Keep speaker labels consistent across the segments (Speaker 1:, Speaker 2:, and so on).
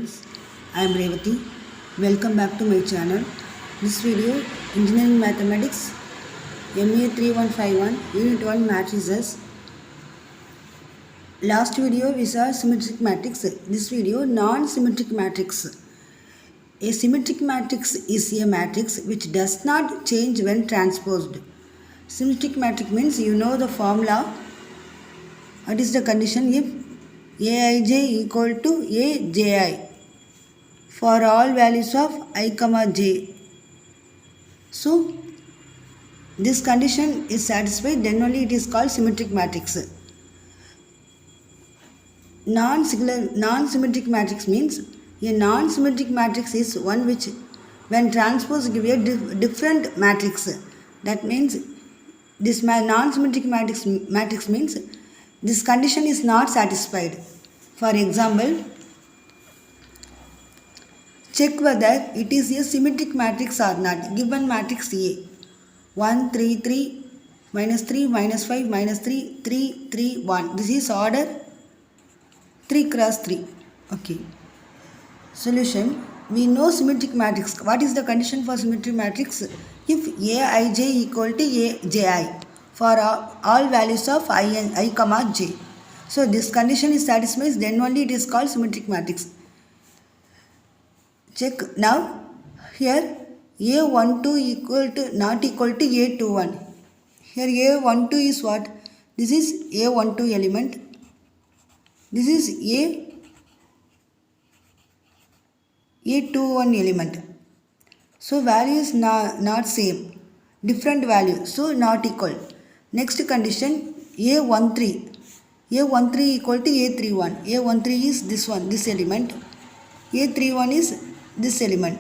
Speaker 1: students, I am Revati. Welcome back to my channel. This video, Engineering Mathematics MA3151 UNIT-1 matrices. Last video we saw symmetric matrix. This video, non-symmetric matrix. A symmetric matrix is a matrix which does not change when transposed. Symmetric matrix means you know the formula. What is the condition? If Aij equal to Aji for all values of I comma j. So this condition is satisfied, then only it is called symmetric matrix. Non-symmetric matrix means a non-symmetric matrix is one which when transposed give a different matrix. That means this non-symmetric matrix means this condition is not satisfied. For example, check whether it is a symmetric matrix or not. Given matrix A, 1, 3, 3, minus 3, minus 5, minus 3, 3, 3, 1. This is order 3 cross 3. Okay. Solution. We know symmetric matrix. What is the condition for symmetric matrix? If Aij equal to Aji for all values of I comma j. So this condition is satisfied, then only it is called symmetric matrix. Check now. Here A12 equal to not equal to A21. Here A12 is what? This is A12 element. This is A21 element. So value is not same. Different value. So not equal. Next condition A13. A13 equal to A31. A13 is this one, this element. A31 is this element.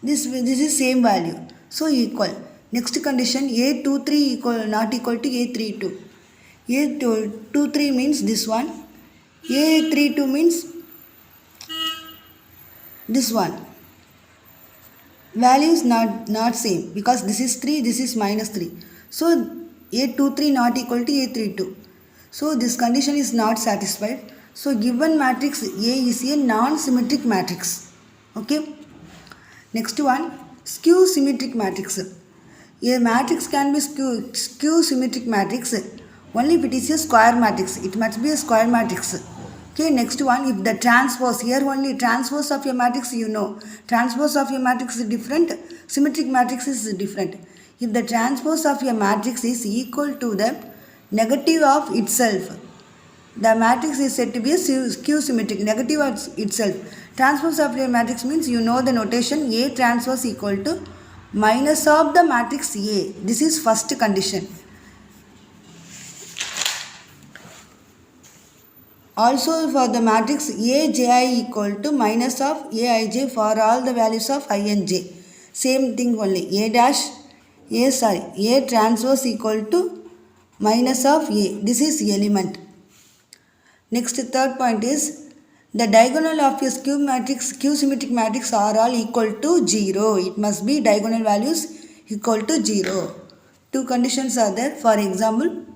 Speaker 1: This is same value. So equal. Next condition A23 equal not equal to A32. A23 means this one. A32 means this one. Value is not same because this is 3, this is minus 3. So A23 not equal to A32. So this condition is not satisfied. So given matrix A is a non-symmetric matrix. Okay. Next one, skew symmetric matrix. A matrix can be skew symmetric matrix only if it is a square matrix. It must be a square matrix. Okay, next one, if the transpose, here only transpose of a matrix you know. Transpose of a matrix is different, symmetric matrix is different. If the transpose of a matrix is equal to the negative of itself, the matrix is said to be a skew symmetric, negative of itself. Transpose of a matrix means you know the notation A transpose equal to minus of the matrix A. This is first condition. Also for the matrix Aji equal to minus of Aij for all the values of I and j. Same thing only. A transpose equal to minus of A. This is element. Next third point is the diagonal of a skew symmetric matrix are all equal to 0. It must be diagonal values equal to 0. Two conditions are there. For example,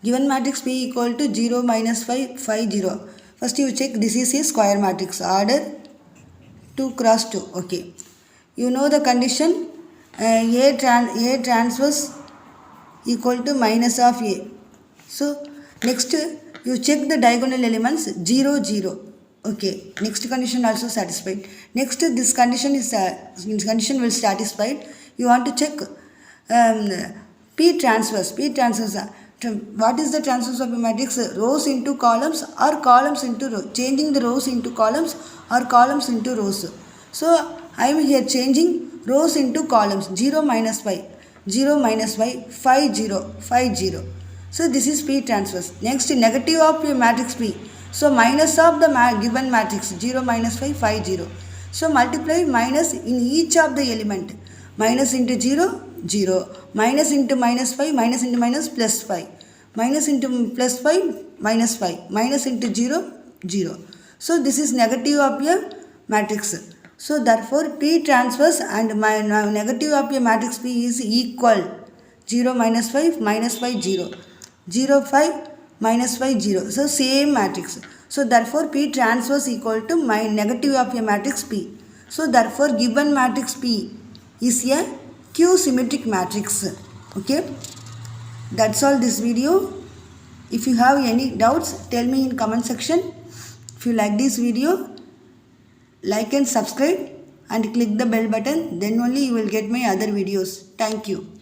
Speaker 1: given matrix P equal to 0, minus 5, 5, 0. First you check this is a square matrix. Order 2 cross 2. Okay. You know the condition A transpose equal to minus of A. So next you check the diagonal elements 0, 0. Okay. Next condition also satisfied. Next this condition will satisfied. You want to check P transpose. What is the transpose of a matrix? Rows into columns or columns into rows. Changing the rows into columns or columns into rows. So I am here changing rows into columns. 0, minus 5. 0, minus 5. 5, 0. 5, 0. So this is P transpose. Next negative of a matrix P. So minus of the given matrix 0, minus 5, 5, 0. So multiply minus in each of the element. Minus into 0, 0. Minus into minus 5, minus into minus plus 5. Minus into plus 5, minus 5. Minus into 0, 0. So this is negative of a matrix. So therefore P transpose and negative of a matrix P is equal. 0, minus 5, minus 5, 0. 0, 5, minus 5, 0. So same matrix. So therefore P transverse equal to my negative of a matrix P. So therefore given matrix P is a Q symmetric matrix. Okay. That's all this video. If you have any doubts, tell me in comment section. If you like this video, like and subscribe and click the bell button. Then only you will get my other videos. Thank you.